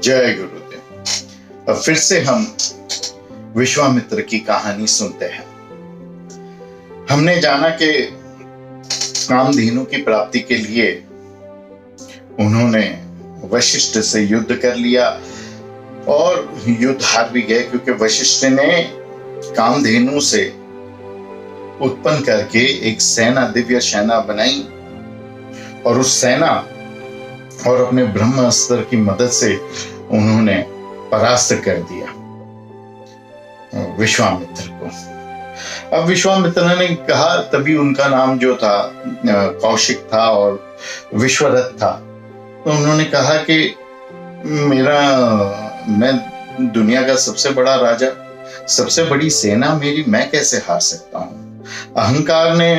जय गुरुदेव। अब फिर से हम विश्वामित्र की कहानी सुनते हैं। हमने जाना कि कामधेनु की प्राप्ति के लिए उन्होंने वशिष्ठ से युद्ध कर लिया और युद्ध हार भी गए, क्योंकि वशिष्ठ ने कामधेनु से उत्पन्न करके एक सेना, दिव्य सेना बनाई और उस सेना और अपने ब्रह्मास्त्र की मदद से उन्होंने परास्त कर दिया विश्वामित्र को। अब विश्वामित्र ने कहा, तभी उनका नाम जो था कौशिक था और विश्वरथ था, तो उन्होंने कहा कि मैं दुनिया का सबसे बड़ा राजा, सबसे बड़ी सेना मेरी, मैं कैसे हार सकता हूं। अहंकार ने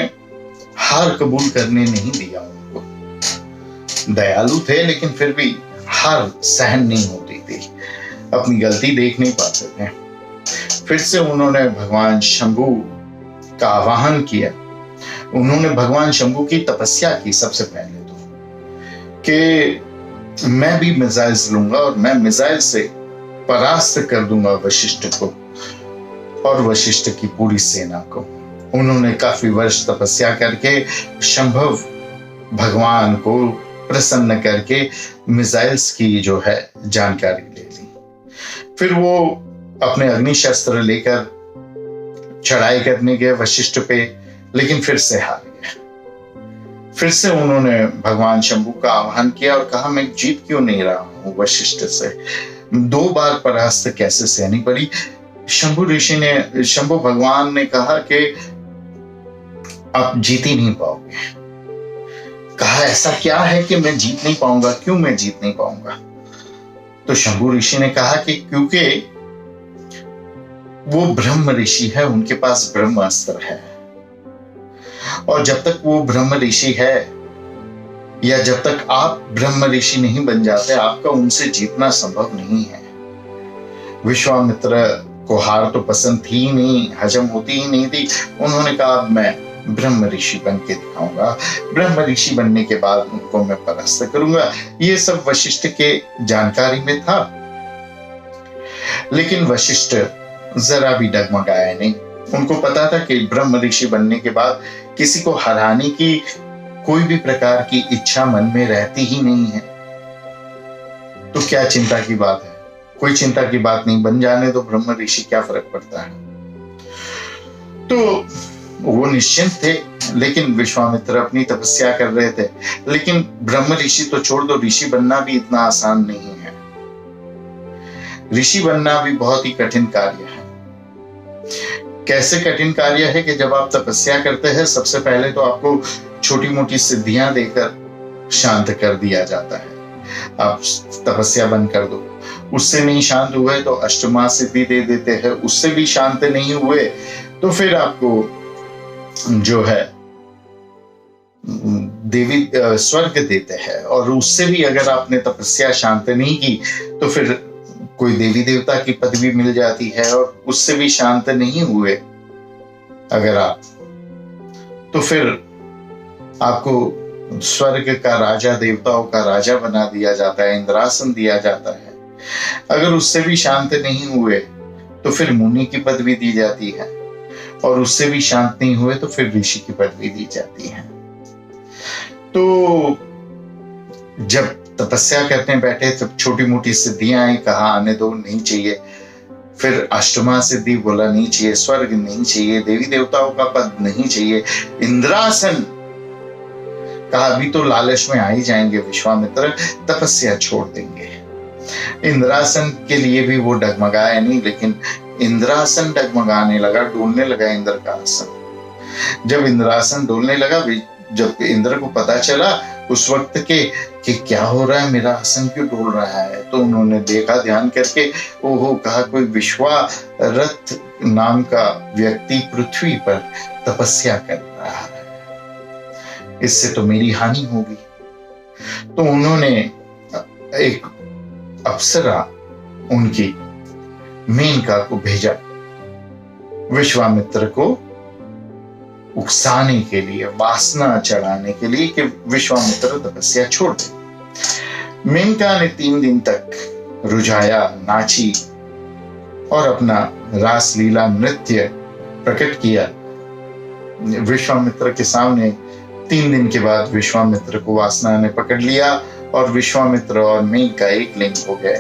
हार कबूल करने नहीं दिया उनको। दयालु थे लेकिन फिर भी हार सहन नहीं होती थी, अपनी गलती देख नहीं पाते थे। फिर से उन्होंने भगवान शंभू का आवाहन किया। उन्होंने भगवान शंभू की तपस्या की सबसे पहले तो, कि मैं भी मिसाइल लूंगा और मैं मिसाइल से परास्त कर दूंगा वशिष्ठ को और वशिष्ठ की पूरी सेना को। उन्होंने काफी वर्ष तपस्या करके शंभव भगवान को प्रसन्न करके मिसाइल्स की जो है जानकारी ले ली। फिर वो अपने अग्नि शस्त्र लेकर चढ़ाई करने गए वशिष्ठ पे, लेकिन फिर से हार गए। फिर से उन्होंने भगवान शंभू का आह्वान किया और कहा, मैं जीत क्यों नहीं रहा हूं वशिष्ठ से, 2 बार परास्त कैसे सहनी पड़ी। शंभु भगवान ने कहा कि आप जीत ही नहीं पाओगे। कहा, ऐसा क्या है कि मैं जीत नहीं पाऊंगा, क्यों मैं जीत नहीं पाऊंगा। तो शंभु ऋषि ने कहा कि क्योंकि वो ब्रह्म ऋषि है, उनके पास ब्रह्मास्त्र है, और जब तक वो ब्रह्म ऋषि है या जब तक आप ब्रह्म ऋषि नहीं बन जाते, आपका उनसे जीतना संभव नहीं है। विश्वामित्र को हार तो पसंद थी ही नहीं, हजम होती ही नहीं थी। उन्होंने कहा, मैं ब्रह्म ऋषि बन के दिखाऊंगा, ब्रह्म ऋषि बनने के बाद उनको मैं परास्त करूंगा। ये सब वशिष्ठ के जानकारी में था, लेकिन वशिष्ठ जरा भी डगमगाया नहीं। उनको पता था कि ब्रह्म ऋषि बनने के बाद किसी को हराने की कोई भी प्रकार की इच्छा मन में रहती ही नहीं है, तो क्या चिंता की बात है। कोई चिंता की बात नहीं, बन जाने तो ब्रह्म ऋषि, क्या फर्क पड़ता है। तो वो निश्चिंत थे, लेकिन विश्वामित्र अपनी तपस्या कर रहे थे। लेकिन ब्रह्म ऋषि तो छोड़ दो, ऋषि बनना भी इतना आसान नहीं है। ऋषि बनना भी बहुत ही कठिन कार्य है। कैसे कठिन कार्य है कि जब आप तपस्या करते हैं, सबसे पहले तो आपको छोटी मोटी सिद्धियां देकर शांत कर दिया जाता है। आप तपस्या बंद कर दो, उससे नहीं शांत हुए तो अष्टमा सिद्धि दे देते हैं, उससे भी शांत नहीं हुए तो फिर आपको जो है देवी स्वर्ग देते हैं, और उससे भी अगर आपने तपस्या शांत नहीं की तो फिर कोई देवी देवता की पदवी मिल जाती है, और उससे भी शांत नहीं हुए अगर आप, तो फिर आपको स्वर्ग का राजा, देवताओं का राजा बना दिया जाता है, इंद्रासन दिया जाता है। अगर उससे भी शांत नहीं हुए तो फिर मुनि की पदवी दी जाती है, और उससे भी शांत नहीं हुए तो फिर ऋषि की पदवी दी जाती है। तो जब तपस्या करने बैठे तब छोटी मोटी सिद्धियां आई, कहा आने दो, नहीं चाहिए। फिर अष्टमा सिद्धि बोला, नहीं चाहिए, स्वर्ग नहीं चाहिए, देवी देवताओं का पद नहीं चाहिए, इंद्रासन कहा, अभी तो लालच में आ ही जाएंगे विश्वामित्र, तपस्या छोड़ देंगे। इंद्रासन के लिए भी वो डगमगाया नहीं, लेकिन इंद्रासन डगमगाने लगा, डोलने लगा इंद्र का आसन। जब इंद्रासन डोलने लगा, जब इंद्र को पता चला उस वक्त के कि क्या हो रहा है, मेरा आसन क्यों डोल रहा है, तो उन्होंने देखा ध्यान करके, ओहो, कहा कोई विश्वारथ नाम का व्यक्ति पृथ्वी पर तपस्या कर रहा है, इससे तो मेरी हानि होगी। तो उन्होंने एक अप्सरा उनकी मेनका को भेजा विश्वामित्र को उकसाने के लिए, वासना चढ़ाने के लिए कि विश्वामित्र तपस्या छोड़ दे। मेनका ने 3 दिन तक रुझाया, नाची और अपना रासलीला नृत्य प्रकट किया विश्वामित्र के सामने। 3 दिन के बाद विश्वामित्र को वासना ने पकड़ लिया और विश्वामित्र और मेनका एक लिंग हो गए।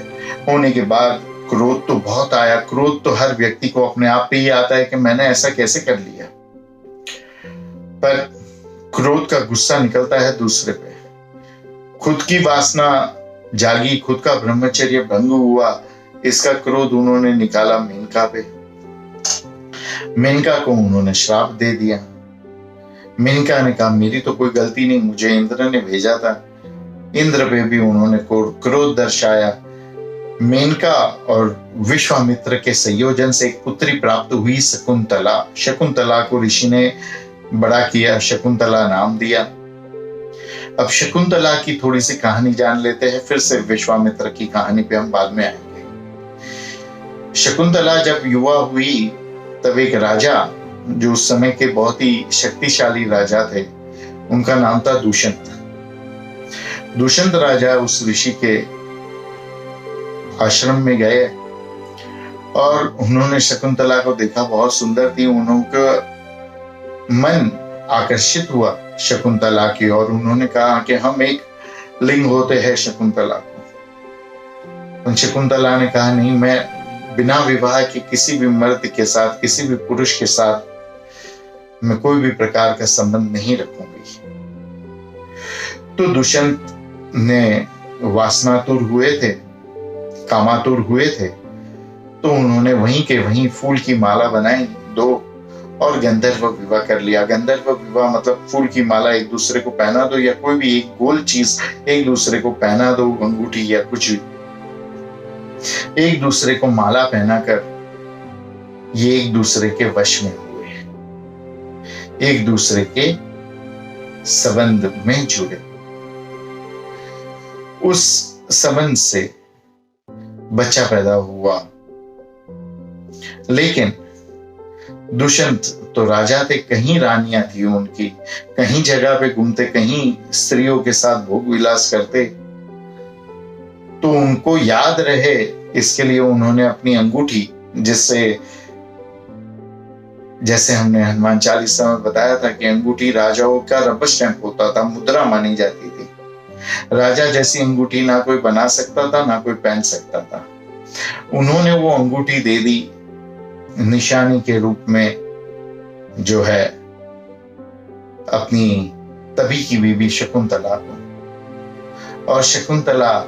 होने के बाद क्रोध तो बहुत आया। क्रोध तो हर व्यक्ति को अपने आप पे ही आता है कि मैंने ऐसा कैसे कर लिया, पर क्रोध का गुस्सा निकलता है दूसरे पे। खुद की वासना जागी, खुद का ब्रह्मचर्य भंग हुआ, इसका क्रोध उन्होंने निकाला मेनका पे। मेनका को उन्होंने श्राप दे दिया। मेनका ने कहा मेरी तो कोई गलती नहीं, मुझे इंद्र ने भेजा था। इंद्र पे भी उन्होंने क्रोध दर्शाया। मेनका और विश्वामित्र के संयोजन से एक पुत्री प्राप्त हुई, शकुंतला। शकुंतला को ऋषि ने बड़ा किया, शकुंतला नाम दिया। अब शकुंतला की थोड़ी सी कहानी जान लेते हैं, फिर से विश्वामित्र की कहानी पे हम बाद में आएंगे। शकुंतला जब युवा हुई तब एक राजा, जो उस समय के बहुत ही शक्तिशाली राजा थे, उनका नाम था दुष्यंत। दुष्यंत राजा उस ऋषि के आश्रम में गए और उन्होंने शकुंतला को देखा, बहुत सुंदर थी। उनका मन आकर्षित हुआ शकुंतला की और उन्होंने कहा कि हम एक लिंग होते हैं शकुंतला को। शकुंतला ने कहा नहीं, मैं बिना विवाह के किसी भी मर्द के साथ, किसी भी पुरुष के साथ मैं कोई भी प्रकार का संबंध नहीं रखूंगी। तो दुष्यंत ने वासनातुर हुए थे, कामातुर हुए थे, तो उन्होंने वहीं के वहीं फूल की माला बनाई 2 और गंधर्व विवाह कर लिया। गंधर्व विवाह मतलब फूल की माला एक दूसरे को पहना दो, या कोई भी एक गोल चीज एक दूसरे को पहना दो, अंगूठी या कुछ भी, एक दूसरे को माला पहनाकर ये एक दूसरे के वश में हुए, एक दूसरे के संबंध में जुड़े। उस संबंध से बच्चा पैदा हुआ। लेकिन दुष्यंत तो राजा थे, कहीं रानियां थी उनकी, कहीं जगह पे घूमते, कहीं स्त्रियों के साथ भोग विलास करते। तो उनको याद रहे इसके लिए उन्होंने अपनी अंगूठी, जिससे जैसे हमने हनुमान चालीसा में बताया था कि अंगूठी राजाओं का रबर स्टैंप होता था, मुद्रा मानी जाती थी। राजा जैसी अंगूठी ना कोई बना सकता था, ना कोई पहन सकता था। उन्होंने वो अंगूठी दे दी निशानी के रूप में, जो है अपनी तभी की बीबी शकुंतला को। और शकुंतला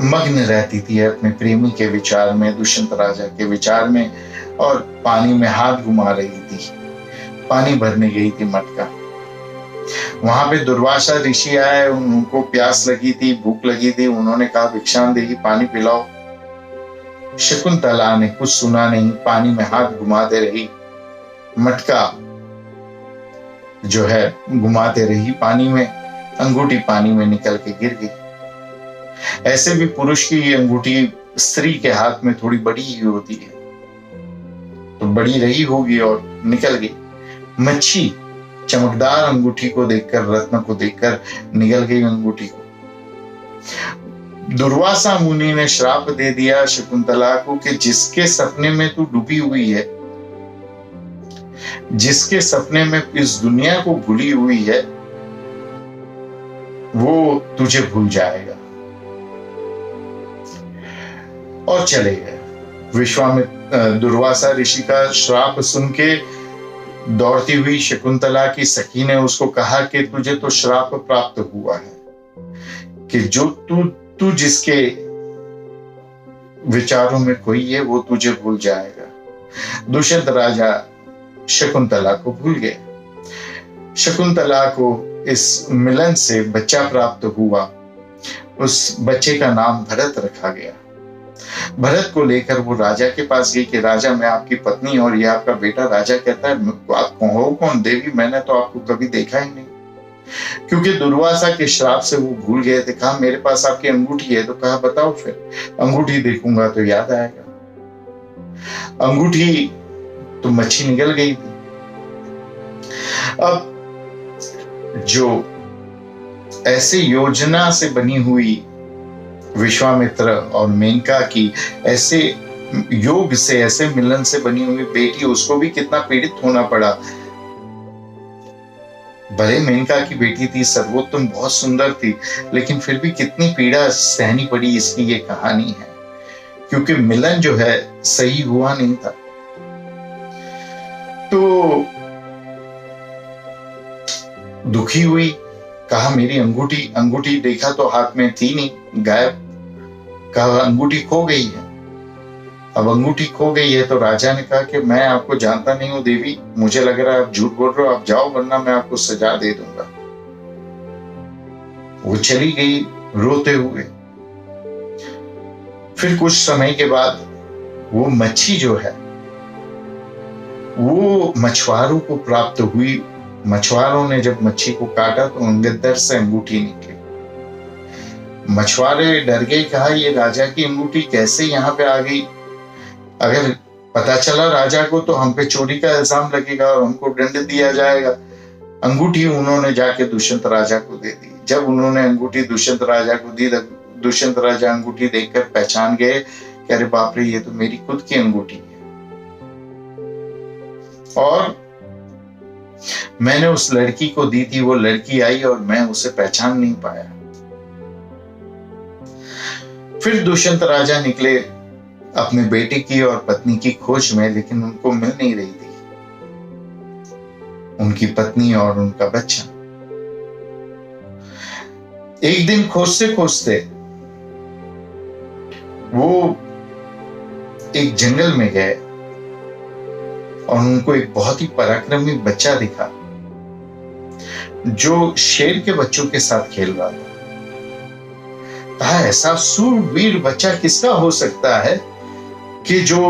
मग्न रहती थी अपने प्रेमी के विचार में, दुष्यंत राजा के विचार में, और पानी में हाथ घुमा रही थी। पानी भरने गई थी मटका। वहां पे दुर्वासा ऋषि आए, उनको प्यास लगी थी, भूख लगी थी। उन्होंने कहा भिक्षान देगी, पानी पिलाओ। शकुंतला ने कुछ सुना नहीं, पानी में हाथ घुमाते रही, मटका जो है घुमाते रही पानी में, अंगूठी पानी में निकल के गिर गई। ऐसे भी पुरुष की अंगूठी स्त्री के हाथ में थोड़ी बड़ी ही होती है, तो बड़ी रही होगी और निकल गई। मच्छी चमकदार अंगूठी को देखकर, रत्न को देखकर निकल गई अंगूठी को। दुर्वासा मुनि ने श्राप दे दिया शकुंतला को कि जिसके सपने में तू डूबी हुई है, जिसके सपने में इस दुनिया को भूली हुई है, वो तुझे भूल जाएगा। और चले गए। विश्वामित्र दुर्वासा ऋषि का श्राप सुन के दौड़ती हुई शकुंतला की सखी ने उसको कहा कि तुझे तो श्राप प्राप्त हुआ है कि जो तू जिसके विचारों में खोई है, वो तुझे भूल जाएगा। दुष्यंत राजा शकुंतला को भूल गए। शकुंतला को इस मिलन से बच्चा प्राप्त हुआ। उस बच्चे का नाम भरत रखा गया। भरत को लेकर वो राजा के पास गई कि राजा, मैं आपकी पत्नी और ये आपका बेटा। राजा कहता है आप हो कौन? देवी, मैंने तो आपको कभी देखा ही नहीं। क्योंकि दुर्वासा के श्राप से वो भूल गए थे। कहा मेरे पास आपकी अंगूठी है, तो कहा बताओ फिर। अंगूठी देखूंगा तो याद आएगा। अंगूठी तो मच्छी निकल गई थी। अब जो ऐसे योजना से बनी हुई विश्वामित्र और मेनका की ऐसे योग से, ऐसे मिलन से बनी हुई बेटी, उसको भी कितना पीड़ित होना पड़ा। भले मेनका की बेटी थी, सर्वोत्तम बहुत सुंदर थी, लेकिन फिर भी कितनी पीड़ा सहनी पड़ी, इसकी ये कहानी है। क्योंकि मिलन जो है सही हुआ नहीं था। तो दुखी हुई, कहा मेरी अंगूठी देखा तो हाथ में थी नहीं, गायब। कहा अंगूठी खो गई है। अब अंगूठी खो गई है तो राजा ने कहा कि मैं आपको जानता नहीं हूं देवी, मुझे लग रहा है आप झूठ बोल रहे हो, आप जाओ वरना मैं आपको सजा दे दूंगा। वो चली गई रोते हुए। फिर कुछ समय के बाद वो मच्छी जो है वो मछुआरों को प्राप्त हुई। मछुआरों ने जब मच्छी को काटा तो अंदर से अंगूठी निकली। मछुआरे डर गए, कहा ये राजा की अंगूठी कैसे यहाँ पे आ गई? अगर पता चला राजा को तो हम पे चोरी का इल्जाम लगेगा और हमको दंड दिया जाएगा। अंगूठी उन्होंने जाके दुष्यंत राजा को दे दी। जब उन्होंने अंगूठी दुष्यंत राजा को दी, दुष्यंत राजा अंगूठी देखकर पहचान गए कि अरे बाप रे, ये तो मेरी खुद की अंगूठी है। और मैंने उस लड़की को दी थी, वो लड़की आई और मैं उसे पहचान नहीं पाया। फिर दुष्यंत राजा निकले अपने बेटे की और पत्नी की खोज में, लेकिन उनको मिल नहीं रही थी उनकी पत्नी और उनका बच्चा। एक दिन खोजते खोजते वो एक जंगल में गए और उनको एक बहुत ही पराक्रमी बच्चा दिखा जो शेर के बच्चों के साथ खेल रहा था। कहा ऐसा सूरवीर बच्चा किसका हो सकता है कि जो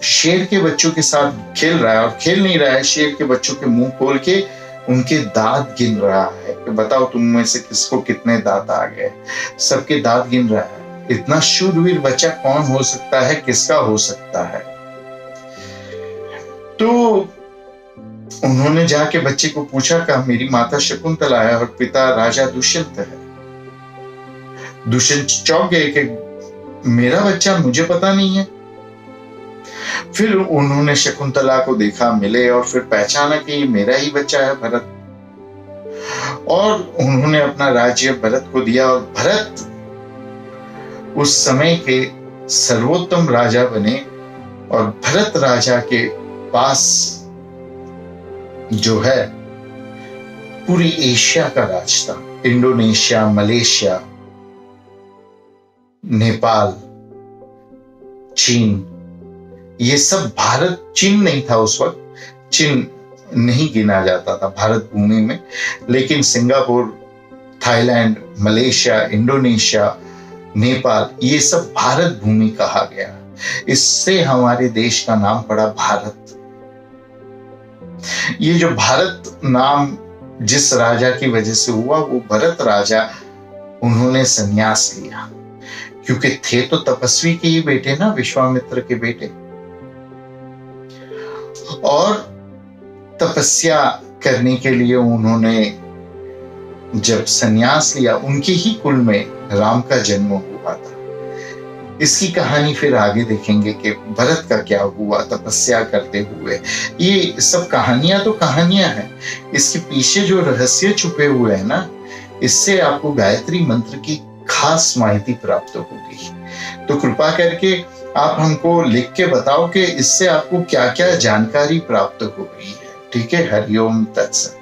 शेर के बच्चों के साथ खेल रहा है, और खेल नहीं रहा है, शेर के बच्चों के मुंह खोल के उनके दांत गिन रहा है कि बताओ तुम में से किसको कितने दांत आ गए। सबके दांत गिन रहा है। इतना शूरवीर बच्चा कौन हो सकता है, किसका हो सकता है? तो उन्होंने जाके बच्चे को पूछा, कहा मेरी माता शकुंतला है और पिता राजा दुष्यंत है। दुष्यंत चौंक गए कि मेरा बच्चा, मुझे पता नहीं है। फिर उन्होंने शकुंतला को देखा, मिले और फिर पहचाना कि ये मेरा ही बच्चा है भरत। और उन्होंने अपना राज्य भरत को दिया और भरत उस समय के सर्वोत्तम राजा बने। और भरत राजा के पास जो है पूरी एशिया का राज था। इंडोनेशिया, मलेशिया, नेपाल, चीन, ये सब भारत, चीन नहीं था उस वक्त, चीन नहीं गिना जाता था भारत भूमि में, लेकिन Singapore, Thailand, Malaysia, Indonesia, Nepal, ये सब भारत भूमि कहा गया। इससे हमारे देश का नाम पड़ा भारत। ये जो भारत नाम जिस राजा की वजह से हुआ वो भरत राजा, उन्होंने संन्यास लिया क्योंकि थे तो तपस्वी के ही बेटे ना, विश्वामित्र के बेटे। और तपस्या करने के लिए उन्होंने जब संन्यास लिया, उनके ही कुल में राम का जन्म हुआ था। इसकी कहानी फिर आगे देखेंगे कि भरत का क्या हुआ तपस्या करते हुए। ये सब कहानियां तो कहानियां हैं, इसके पीछे जो रहस्य छुपे हुए हैं ना, इससे आपको गायत्री मंत्र की खास माहिती प्राप्त होगी। तो कृपा करके आप हमको लिख के बताओ कि इससे आपको क्या क्या जानकारी प्राप्त हो रही है। ठीक है, हरिओम तत्सत।